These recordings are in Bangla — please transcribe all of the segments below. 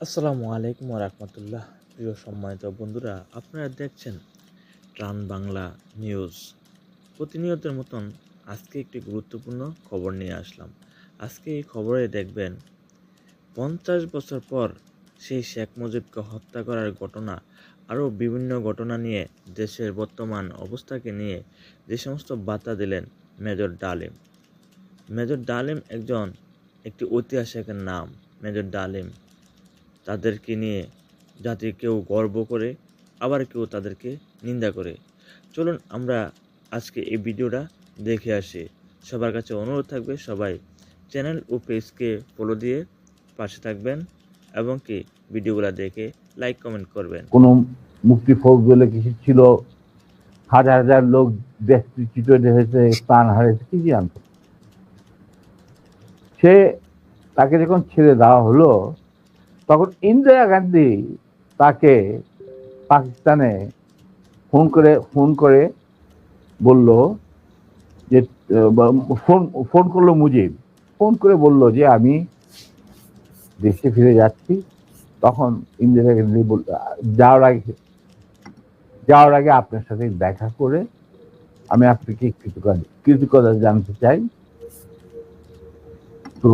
আসসালামু আলাইকুম রাহমাতুল্লাহ। প্রিয় সম্মানিত বন্ধুরা, আপনারা দেখছেন প্রাণ বাংলা নিউজ। প্রতিনিয়তের মতন আজকে একটি গুরুত্বপূর্ণ খবর নিয়ে আসলাম। আজকে এই খবরে দেখবেন ৫০ বছর পর সেই শেখ মুজিবকে হত্যা করার ঘটনা, আরও বিভিন্ন ঘটনা নিয়ে দেশের বর্তমান অবস্থাকে নিয়ে যে সমস্ত বার্তা দিলেন মেজর ডালিম। মেজর ডালিম একটি ঐতিহাসিকের নাম। মেজর ডালিম তাদেরকে নিয়ে জাতি কেউ গর্ব করে, আবার কেউ তাদেরকে নিন্দা করে। চলুন আমরা আজকে এই ভিডিওটা দেখে আসি। সবার কাছে অনুরোধ থাকবে সবাই চ্যানেল ও পেজকে ফলো দিয়ে পাশে থাকবেন এবং কি ভিডিওগুলো দেখে লাইক কমেন্ট করবেন। কোনো মুক্তি ফৌজ বলে কিছু ছিল, হাজার হাজার লোক দেশচ্যুত হয়েছে, প্রাণ হারিয়েছে, কি জানতো। সে তাকে যখন ছেড়ে দেওয়া হলো, তখন ইন্দিরা গান্ধী তাকে পাকিস্তানে ফোন করে বলল যে ফোন করলো মুজিব, ফোন করে বলল যে আমি দেশে ফিরে যাচ্ছি। তখন ইন্দিরা গান্ধী বলল, যাওয়ার আগে আপনার সাথে দেখা করে আমি আপনাকে কৃতজ্ঞতা জানতে চাই। তো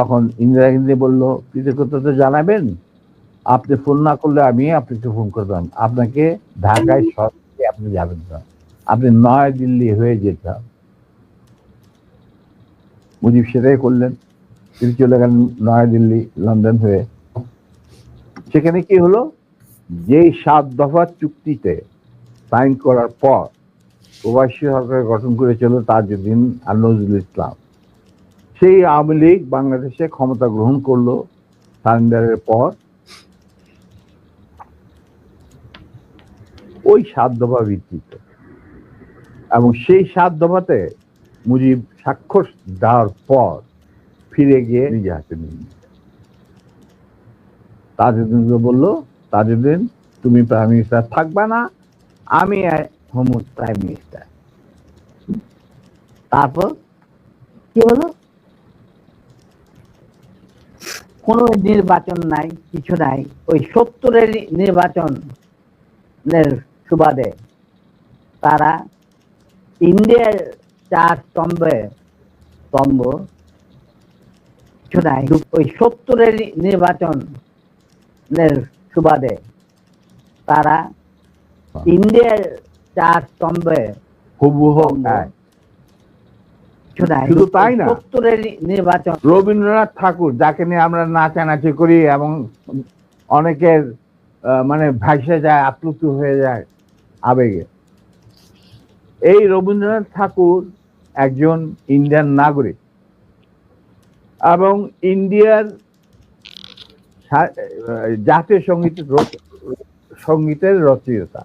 তখন ইন্দিরা গান্ধী বলল, কৃতজ্ঞতা জানাবেন, আপনি ফোন না করলে আমি আপনাকে ফোন করতাম, আপনাকে ঢাকায় সরাসরি আপনি যাবেন না, আপনি নয়াদিল্লি হয়ে যেতাম। মুজিব সেটাই করলেন, তিনি চলে গেলেন নয়াদিল্লি, লন্ডন হয়ে। সেখানে কি হলো, যেই 7 দফা চুক্তিতে সাইন করার পর প্রবাসী সরকার গঠন করেছিল তাজউদ্দিন আর নজরুল ইসলাম, সেই আওয়ামী লীগ বাংলাদেশে ক্ষমতা গ্রহণ করলো সারেন্ডারের পর। ওই 7 দফা ভিত্তিতে, এবং সেই 7 দফাতে মুজিব স্বাক্ষর দেওয়ার পর ফিরে গিয়ে নিজে হাতে নিয়ে তাজউদ্দিনকে বললো, তাজউদ্দিন তুমি প্রাইম মিনিস্টার থাকবা না, আমি হব প্রাইম মিনিস্টার। তারপর কি হলো, কোন নির্বাচন নাই, কিছু নাই। ওই 70-এর নির্বাচনের সুবাদে তারা ইন্ডিয়ার 4 স্তম্ভ কিছু নাই। ওই 70-এর নির্বাচনের সুবাদে তারা ইন্ডিয়ার 4 স্তম্ভে হুবহু শুধু তাই না, 70-এর নির্বাচন রবীন্দ্রনাথ ঠাকুর, যাকে নিয়ে আমরা নাচানাচি করি এবং অনেকের মানে ভাসে যায়, আপ্লুত হয়ে যায় আবেগে, এই রবীন্দ্রনাথ ঠাকুর একজন ইন্ডিয়ান নাগরিক এবং ইন্ডিয়ার জাতীয় সঙ্গীতের রচয়িতা।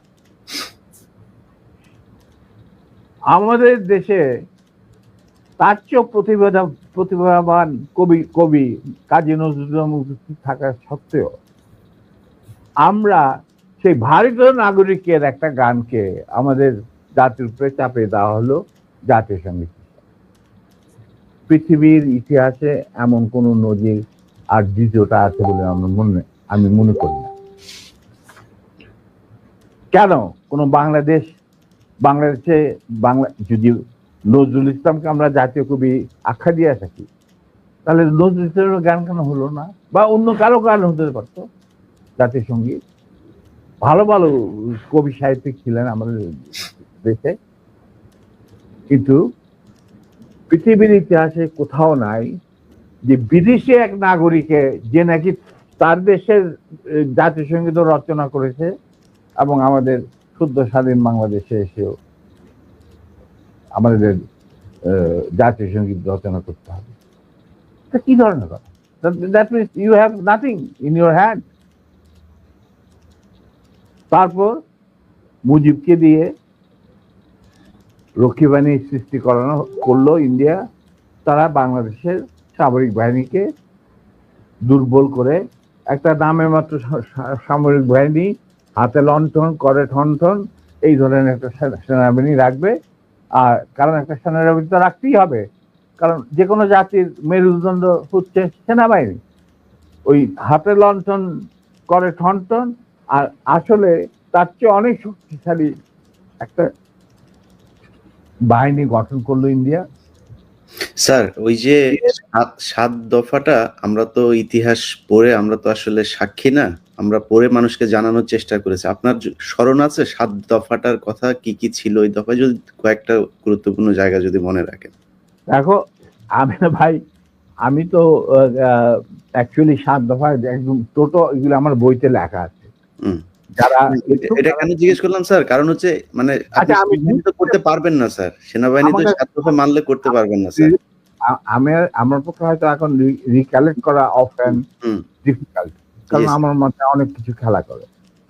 আমাদের দেশে তার চেয়েও প্রতিভাবান কবি কাজী নজরুল উপস্থিত থাকা সত্ত্বেও আমরা সেই ভারতীয় নাগরিকের একটা গানকে আমাদের জাতির উপরে চাপে দেওয়া হলো জাতীয় সঙ্গীত। পৃথিবীর ইতিহাসে এমন কোন নজির আর দ্বিতীয়টা আছে বলে আমি মনে করি না। কেন কোন বাংলাদেশে যদি নজরুল ইসলামকে আমরা জাতীয় কবি আখ্যা দিয়ে থাকি, তাহলে নজরুল ইসলামের গান কেন হলো না, বা অন্য কারো গান হতে পারতো জাতীয় সঙ্গীত? ভালো ভালো কবি সাহিত্যিক ছিলেন আমাদের দেশে, কিন্তু পৃথিবীর ইতিহাসে কোথাও নাই যে বিদেশি এক নাগরিকে যে নাকি তার দেশের জাতীয় সঙ্গীত রচনা করেছে এবং আমাদের শুদ্ধ স্বাধীন বাংলাদেশে এসেও আমাদের জাতীয় সঙ্গীত রচনা করতে হবে। কি ধরনের কথা? That means you have nothing in your hand. তারপর মুজিবকে দিয়ে রক্ষী বাহিনী সৃষ্টি করলো ইন্ডিয়া। তারা বাংলাদেশের সামরিক বাহিনীকে দুর্বল করে একটা নামে মাত্র সামরিক বাহিনী, হাতে লণ্ঠন, করে ঠনঠন, এই ধরনের একটা সেনাবাহিনী রাখবে। আর কারণ একটা সেনাবাহিনী তো রাখতেই হবে, কারণ যে কোনো জাতির মেরুদণ্ড হচ্ছে সেনাবাহিনী। ওই হাতে লণ্ঠন করে ঠনঠন, আর আসলে তার চেয়ে অনেক শক্তিশালী একটা বাহিনী গঠন করলো ইন্ডিয়া। স্যার ওই যে ৭ দফাটা আমরা তো ইতিহাস পড়ে আমরা তো আসলে সাক্ষী না, আমরা পড়ে মানুষকে জানানোর চেষ্টা করেছি। আপনার স্মরণ আছে ৭ দফাটার কথা কি কি ছিল? ওই দফায় যদি কয়েকটা গুরুত্বপূর্ণ জায়গা যদি মনে রাখেন। দেখো, আমি না ভাই, আমি তো অ্যাকচুয়ালি ৭ দফা একদম টোটো এগুলো আমার বইতে লেখা আছে। হুম। যারা এটা কেন জিজ্ঞেস করলাম স্যার, কারণ হচ্ছে মানে আপনি আচ্ছা, আমি সেনাবাহিনী তো করতে পারবেন না স্যার, সেনাবাহিনী তো আমাকে ৭ দফা মানলে করতে পারবেন না স্যার। আমার পক্ষে হয়তো এখন রিকালেক্ট করা অফেন হুম, ডিফিকাল্ট, কারণ Yes. আমার মাথায় অনেক কিছু খেলা করে।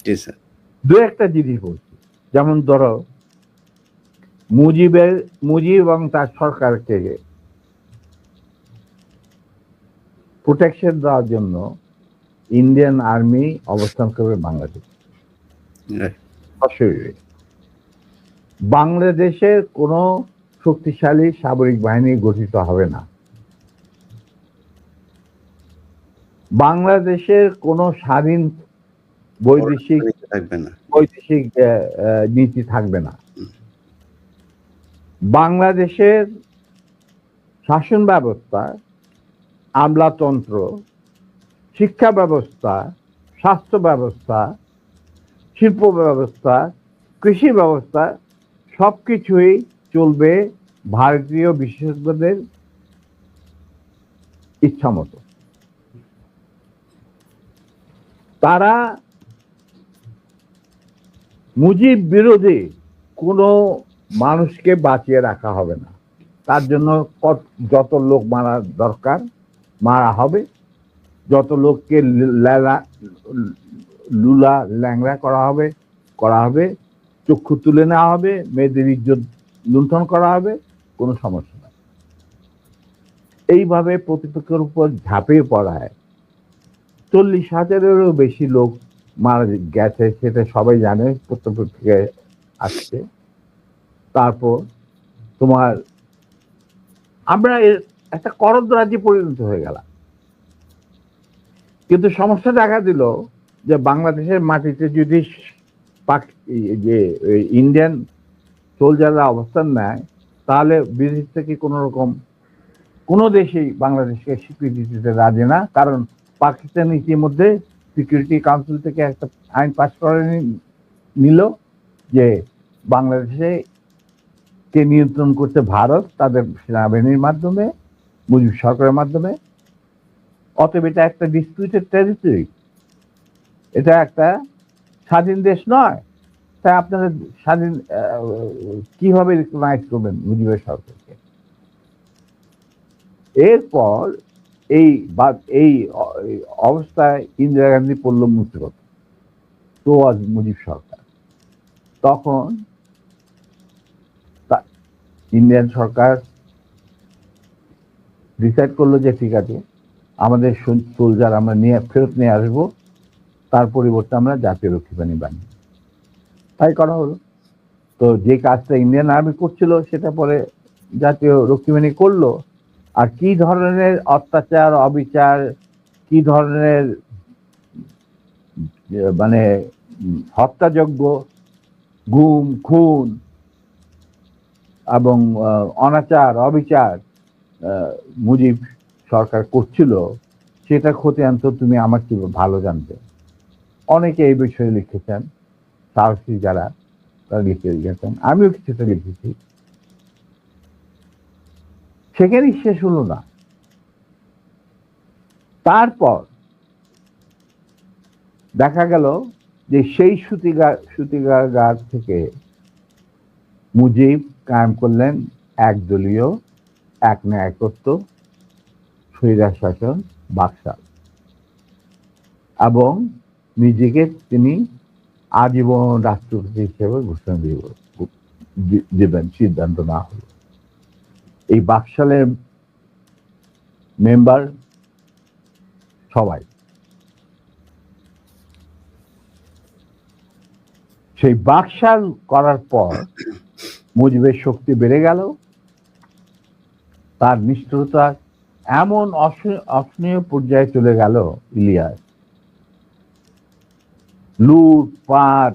জি স্যার। দু একটা জিনিস বলছি, যেমন ধরো মুজিব এবং তার সরকারকে প্রোটেকশন দেওয়ার জন্য ইন্ডিয়ান আর্মি অবস্থান করবে বাংলাদেশ। Right. অসুবিধে, বাংলাদেশের কোনো শক্তিশালী সামরিক বাহিনী গঠিত হবে না। বাংলাদেশের কোনো স্বাধীন বৈদেশিক থাকবে না। নীতি থাকবে না। বাংলাদেশের শাসন ব্যবস্থা, আমলাতন্ত্র, শিক্ষা ব্যবস্থা, স্বাস্থ্য ব্যবস্থা, শিল্প ব্যবস্থা, কৃষি ব্যবস্থা সবকিছুই চলবে ভারতীয় বিশেষজ্ঞদের ইচ্ছা মতো। তারা মুজিব বিরোধী কোনো মানুষকে বাঁচিয়ে রাখা হবে না। তার জন্য যত লোক মারা দরকার মারা হবে, যত লোককে লুলা ল্যাংড়া করা হবে, চক্ষু তুলে নেওয়া হবে, মেয়েদের ইজ্জত লুণ্ঠন করা হবে, কোনো সমস্যা নেই। এইভাবে প্রতিপক্ষের উপর ঝাঁপিয়ে পড়ায় 40,000-এরও বেশি লোক মারা গেছে, সেটা সবাই জানে, প্রত্যেক আসছে। তারপর তোমার আমরা একটা করদ রাজ্যে পরিণত হয়ে গেলাম। কিন্তু সমস্যা দেখা দিল যে বাংলাদেশের মাটিতে যদি যে ইন্ডিয়ান সোলজাররা অবস্থান নেয়, তাহলে বিদেশ থেকে কোনো দেশেই বাংলাদেশকে স্বীকৃতি দিতে রাজি না। কারণ পাকিস্তান ইতিমধ্যে সিকিউরিটি কাউন্সিল থেকে একটা আইন পাস করে নিল যে বাংলাদেশে কে নিয়ন্ত্রণ করছে ভারত, তাদের সেনাবাহিনীর মাধ্যমে, মুজিব সরকারের মাধ্যমে। অতএব এটা একটা ডিসপিউটেড টেরিটরি, এটা একটা স্বাধীন দেশ নয়। তাই আপনারা স্বাধীন কিভাবে রিকগনাইজ করবেন মুজিবের সরকারকে? এরপর এই অবস্থায় ইন্দিরা গান্ধী পড়ল মুসিবত, তো আজ মুজিব সরকার। তখন ইন্ডিয়ান সরকার ডিসাইড করলো যে ঠিক আছে, আমাদের সোলজার আমরা ফেরত নিয়ে আসবো, তার পরিবর্তে আমরা জাতীয় রক্ষী বাহিনী বানিয়ে, তাই করা হলো। তো যে কাজটা ইন্ডিয়ান আর্মি করছিল সেটা পরে জাতীয় রক্ষী বাহিনী করলো। আর কি ধরনের অত্যাচার, অবিচার, কি ধরনের মানে হত্যাযজ্ঞ, গুম, খুন এবং অনাচার, অবিচার মুজিব সরকার করছিল, সেটা খতিয়ান তো তুমি আমার কি ভালো জানতে। অনেকে এই বিষয়ে লিখেছেন, সাহসী যারা তারা লিখে গেছেন, আমিও কিছুটা লিখেছি। সেখানেই শেষ হলো না। তারপর দেখা গেল যে সেই সুতিগার থেকে মুজিব কায়েম করলেন একদলীয় এক ন্যায়কত্ব স্বৈরাচার শাসন বাকশাল, এবং নিজেকে তিনি আজীবন রাষ্ট্রপতি হিসেবে ঘোষণা দেবেন সিদ্ধান্ত না হলো। এই বাকশালের মেম্বার সবাই, সেই বাকশাল করার পর মুজিবের শক্তি বেড়ে গেল, তার নিষ্ঠুরতা এমন অসহনীয় পর্যায়ে চলে গেল ইলিয়াস, লুটপাট